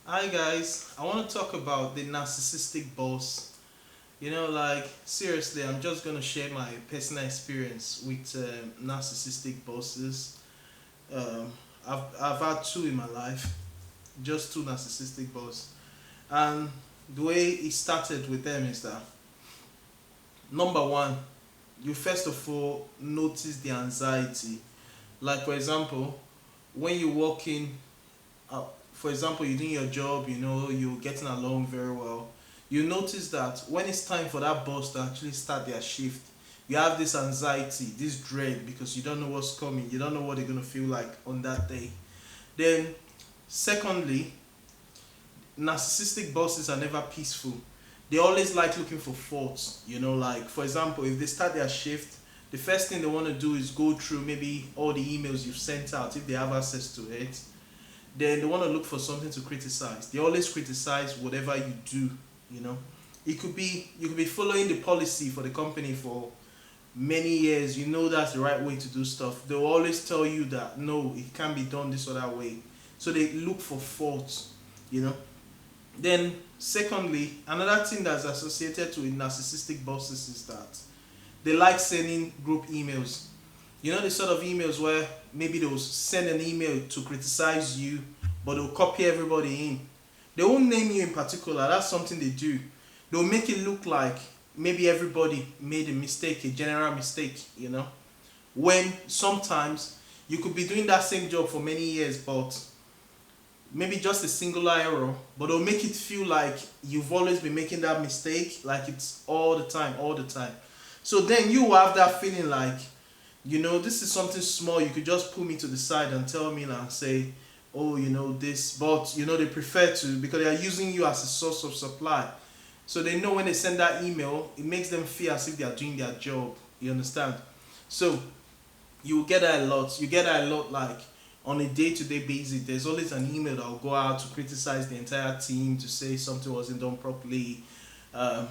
Hi guys, I want to talk about the narcissistic boss. Like seriously, I'm just gonna share my personal experience with narcissistic bosses. Um, I've had two in my life, just two narcissistic bosses, and the way it started with them is that number one, you first of all notice the anxiety. Like for example, when you walk in for example, you're doing your job, you're getting along very well. You notice that when it's time for that boss to actually start their shift, you have this anxiety, this dread because you don't know what's coming, you don't know what they're going to feel like on that day. Then, secondly, narcissistic bosses are never peaceful. They always like looking for faults, like for example, if they start their shift, the first thing they want to do is go through maybe all the emails you've sent out if they have access to it. Then they want to look for something to criticize. They always criticize whatever you do. You know, it could be you could be following the policy for the company for many years. You know that's the right way to do stuff. They'll always tell you that no, it can't be done this or that way. So they look for faults. You know. Then secondly, another thing that's associated to narcissistic bosses is that they like sending group emails. The sort of emails where maybe they'll send an email to criticize you, but they'll copy everybody in. They won't name you in particular. That's something they do. They'll make it look like maybe everybody made a mistake, a general mistake, When sometimes you could be doing that same job for many years, but maybe just a singular error, but they'll make it feel like you've always been making that mistake, like it's all the time, all the time. So then you will have that feeling like, this is something small. You could just pull me to the side and tell me and say, oh, this, but they prefer to because they are using you as a source of supply. So they know when they send that email, it makes them feel as if they are doing their job. You understand? So you will get that a lot. You get that a lot, like on a day-to-day basis. There's always an email that will go out to criticize the entire team, to say something wasn't done properly. Um,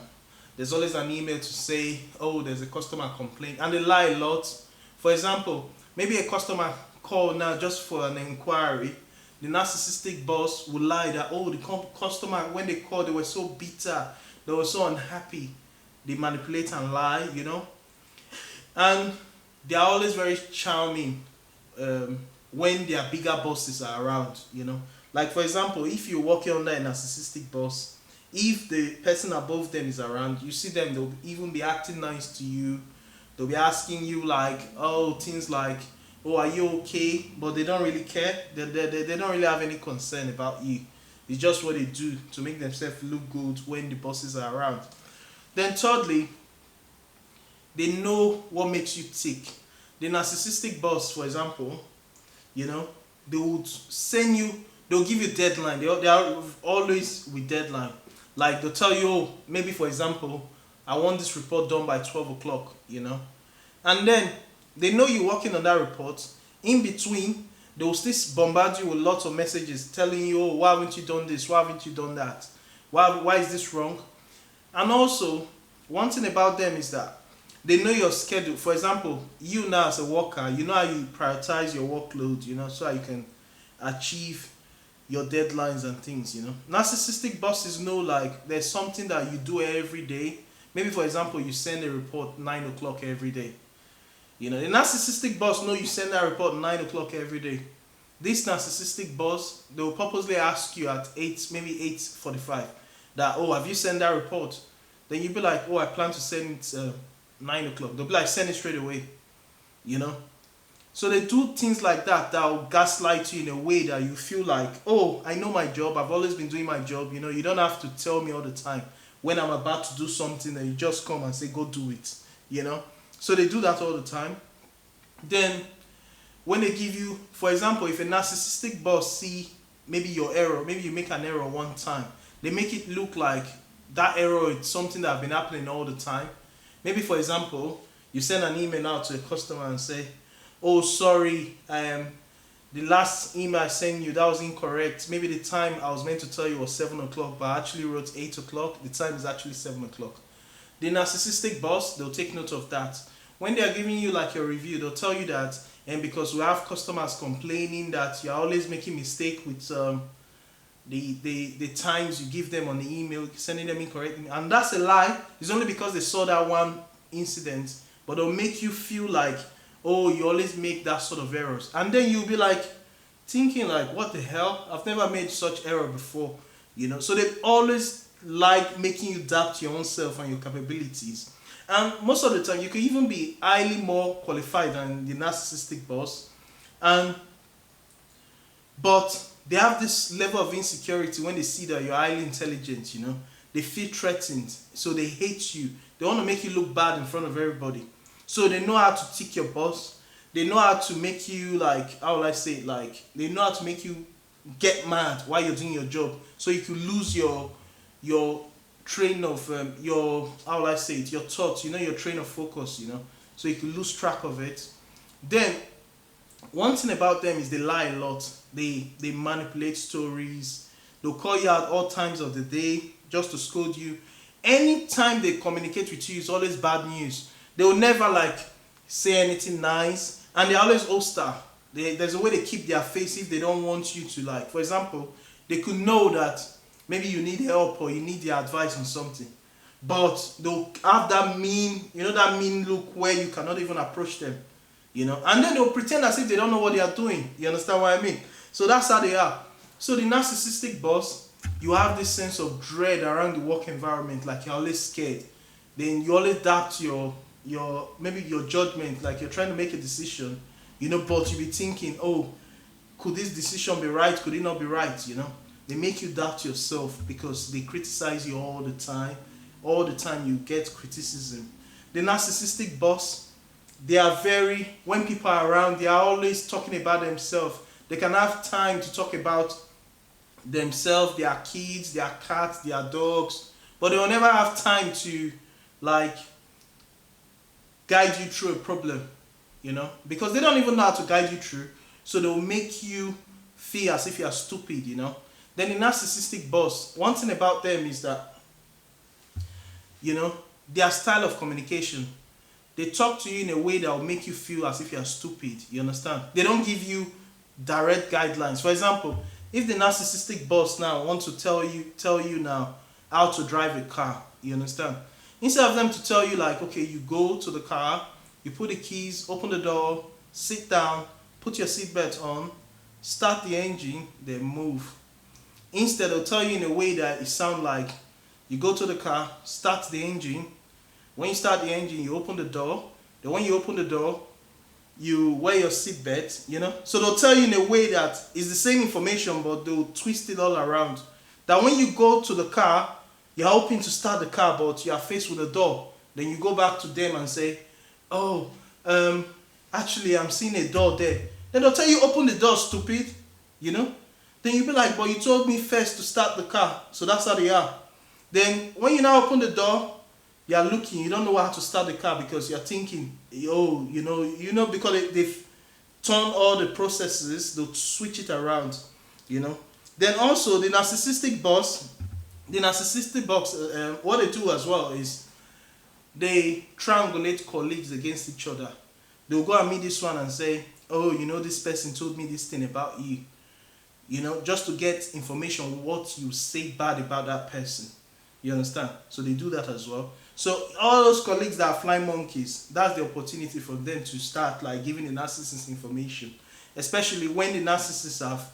there's always an email to say, oh, there's a customer complaint, and they lie a lot. For example, maybe a customer called now just for an inquiry. The narcissistic boss would lie that, oh, the customer, when they called, they were so bitter, they were so unhappy. They manipulate and lie. And they are always very charming when their bigger bosses are around. Like, for example, if you're working under a narcissistic boss, if the person above them is around, you see them, they'll even be acting nice to you. They'll be asking you like, oh, things like, oh, are you okay? But they don't really care. They don't really have any concern about you. It's just what they do to make themselves look good when the bosses are around. Then thirdly, they know what makes you tick. The narcissistic boss, for example, they would send you, they'll give you deadline. They are always with deadline. Like they'll tell you, oh, maybe for example, I want this report done by 12 o'clock. And then they know you're working on that report. In between, they will still bombard you with lots of messages telling you, oh, why haven't you done this? Why haven't you done that? Why is this wrong? And also, one thing about them is that they know your schedule. For example, you now as a worker, you know how you prioritize your workload, so that you can achieve your deadlines and things. Narcissistic bosses know like there's something that you do every day. Maybe for example, you send a report 9 o'clock every day. The narcissistic boss know you send that report 9 o'clock every day. This narcissistic boss, they will purposely ask you at 8, maybe 8:45, that, oh, have you sent that report? Then you'll be like, oh, I plan to send it 9 o'clock. They'll be like, send it straight away. You know? So they do things like that will gaslight you in a way that you feel like, oh, I know my job. I've always been doing my job. You don't have to tell me all the time when I'm about to do something and you just come and say, go do it. So they do that all the time. Then when they give you, for example, if a narcissistic boss see maybe your error, maybe you make an error one time, they make it look like that error is something that has been happening all the time. Maybe for example, you send an email out to a customer and say, oh, sorry, the last email I sent you, that was incorrect. Maybe the time I was meant to tell you was 7 o'clock, but I actually wrote 8 o'clock. The time is actually 7 o'clock. The narcissistic boss, they'll take note of that. When they are giving you like your review, they'll tell you that, and because we have customers complaining that you're always making mistake with the times you give them on the email, sending them incorrect, and that's a lie. It's only because they saw that one incident, but they'll make you feel like, oh, you always make that sort of errors, and then you'll be like thinking like, what the hell? I've never made such error before, you know. So they always like making you doubt your own self and your capabilities. And most of the time, you can even be highly more qualified than the narcissistic boss, and but they have this level of insecurity when they see that you're highly intelligent, you know. They feel threatened, so they hate you. They want to make you look bad in front of everybody. So they know how to tick your boss. They know how to make you like, how will I say it, like, they know how to make you get mad while you're doing your job. So you could lose your train of, your, how will I say it, your thoughts, you know, your train of focus, you know. So you could lose track of it. Then, one thing about them is they lie a lot. They manipulate stories. They'll call you out all times of the day just to scold you. Anytime they communicate with you, it's always bad news. They will never like say anything nice, and they always hostile. There's a way they keep their face if they don't want you to, like, for example, they could know that maybe you need help or you need their advice on something, but they'll have that mean, you know, that mean look where you cannot even approach them, you know, and then they'll pretend as if they don't know what they are doing. You understand what I mean? So that's how they are. So the narcissistic boss, you have this sense of dread around the work environment, like you're always scared. Then you always doubt your maybe your judgment, like you're trying to make a decision, you know, but you be thinking, oh, could this decision be right? Could it not be right? You know, they make you doubt yourself because they criticize you all the time. All the time you get criticism. The narcissistic boss, they are very, when people are around, they are always talking about themselves. They can have time to talk about themselves, their kids, their cats, their dogs, but they will never have time to like guide you through a problem, you know, because they don't even know how to guide you through. So they'll make you feel as if you're stupid, you know. Then the narcissistic boss, one thing about them is that, you know, their style of communication, they talk to you in a way that will make you feel as if you're stupid. You understand? They don't give you direct guidelines. For example, if the narcissistic boss now wants to tell you now how to drive a car, you understand? Instead of them to tell you like, okay, you go to the car, you put the keys, open the door, sit down, put your seatbelt on, start the engine, then move. Instead, they'll tell you in a way that it sounds like you go to the car, start the engine. When you start the engine, you open the door. Then when you open the door, you wear your seatbelt, you know. So they'll tell you in a way that it's the same information, but they'll twist it all around. That when you go to the car, you're hoping to start the car, but you are faced with a door. Then you go back to them and say, oh, actually, I'm seeing a door there. Then they'll tell you, open the door, stupid, you know. Then you'll be like, but you told me first to start the car. So that's how they are. Then when you now open the door, you're looking, you don't know how to start the car because you're thinking, oh, you know, because they've turned all the processes, they'll switch it around, you know. Then also the narcissistic boss, what they do as well is they triangulate colleagues against each other. They'll go and meet this one and say, oh, you know, this person told me this thing about you. You know, just to get information what you say bad about that person. You understand? So they do that as well. So all those colleagues that are flying monkeys, that's the opportunity for them to start like giving the narcissist information. Especially when the narcissists have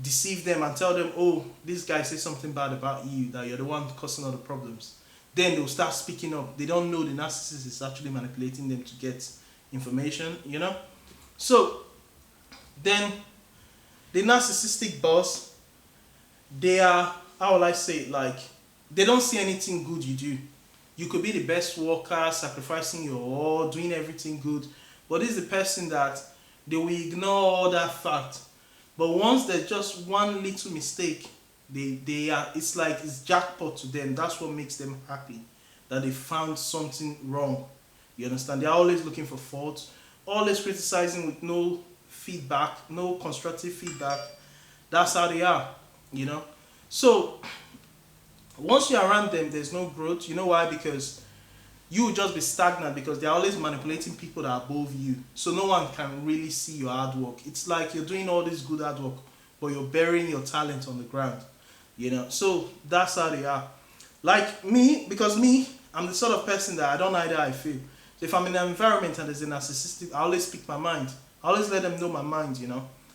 deceived them and tell them, oh, this guy says something bad about you, that you're the one causing all the problems. Then they'll start speaking up. They don't know the narcissist is actually manipulating them to get information, you know. So then the narcissistic boss, they are, how will I say it, like, they don't see anything good you do. You could be the best worker, sacrificing your all, doing everything good, but this is the person that they will ignore all that fact. But once there's just one little mistake, they are, it's like it's jackpot to them. That's what makes them happy, that they found something wrong. You understand? They're always looking for faults, always criticizing with no feedback, no constructive feedback. That's how they are, you know. So once you're around them, there's no growth. You know why? Because you will just be stagnant because they're always manipulating people that are above you. So no one can really see your hard work. It's like you're doing all this good hard work, but you're burying your talent on the ground. So that's how they are. Like me, because me, I'm the sort of person that I don't hide how I feel. So if I'm in an environment and there's a narcissistic, I always speak my mind. I always let them know my mind.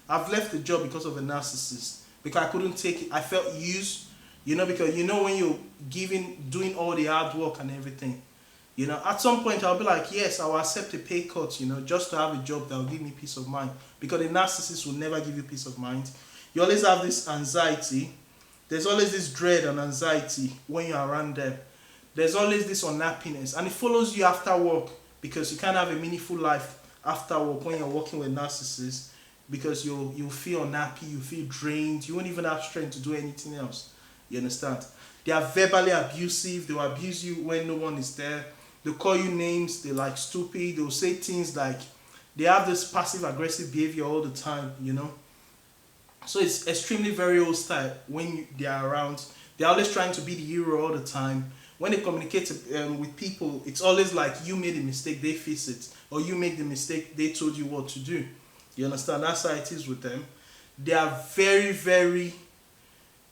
I've left the job because of a narcissist, because I couldn't take it. I felt used, because when you're doing all the hard work and everything, at some point I'll be like, yes, I will accept a pay cut, just to have a job that will give me peace of mind. Because a narcissist will never give you peace of mind. You always have this anxiety. There's always this dread and anxiety when you're around them. There's always this unhappiness, and it follows you after work, because you can't have a meaningful life after work when you're working with narcissists, because you feel unhappy, you feel drained, you won't even have strength to do anything else. You understand? They are verbally abusive. They will abuse you when no one is there. They'll call you names. They're like stupid. They'll say things like, they have this passive aggressive behavior all the time. So it's extremely very hostile when they are around. They're always trying to be the hero all the time. When they communicate with people, it's always like you made a mistake, they fix it. Or you made the mistake, they told you what to do. You understand? That's how it is with them. They are very, very...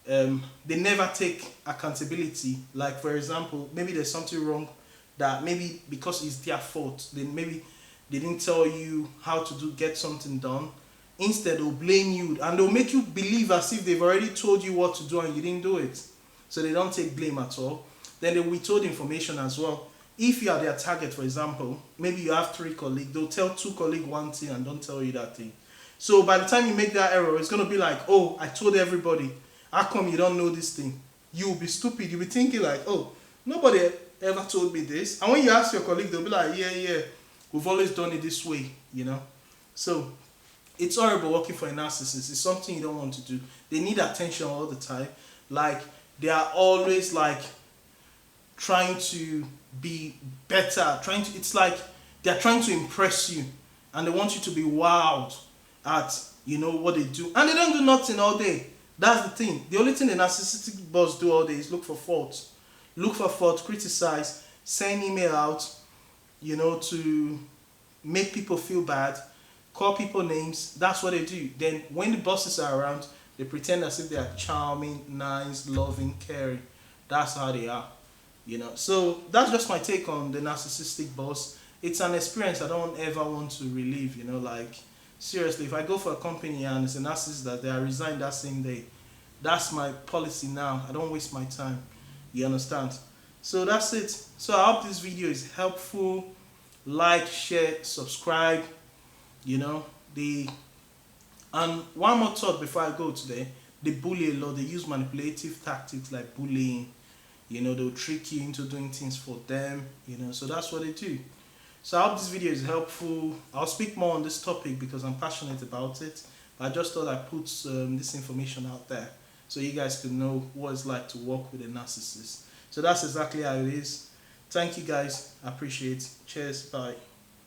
they never take accountability. Like, for example, maybe there's something wrong that maybe because it's their fault, then maybe they didn't tell you how to get something done. Instead, they'll blame you and they'll make you believe as if they've already told you what to do and you didn't do it. So they don't take blame at all. Then they withhold information as well. If you are their target, for example, maybe you have 3 colleagues, they'll tell 2 colleagues one thing and don't tell you that thing. So by the time you make that error, it's going to be like, oh, I told everybody. How come you don't know this thing? You'll be stupid. You'll be thinking like, oh, nobody ever told me this. And when you ask your colleague, they'll be like, yeah, we've always done it this way, So it's horrible working for a narcissist. It's something you don't want to do. They need attention all the time. Like, they are always like trying to be better. It's like they're trying to impress you. And they want you to be wowed at, what they do. And they don't do nothing all day. That's the thing. The only thing the narcissistic boss do all day is look for faults. Look for faults, criticize, send email out, to make people feel bad, call people names. That's what they do. Then when the bosses are around, they pretend as if they are charming, nice, loving, caring. That's how they are. So that's just my take on the narcissistic boss. It's an experience I don't ever want to relive. Like, seriously, if I go for a company and it's a narcissist that I resign that same day, that's my policy now. I don't waste my time. You understand? So that's it. So I hope this video is helpful. Like, share, subscribe. And one more thought before I go today. They bully a lot. They use manipulative tactics like bullying. They'll trick you into doing things for them. So that's what they do. So I hope this video is helpful. I'll speak more on this topic because I'm passionate about it. I just thought I'd put this information out there so you guys could know what it's like to work with a narcissist. So that's exactly how it is. Thank you guys. I appreciate it. Cheers. Bye.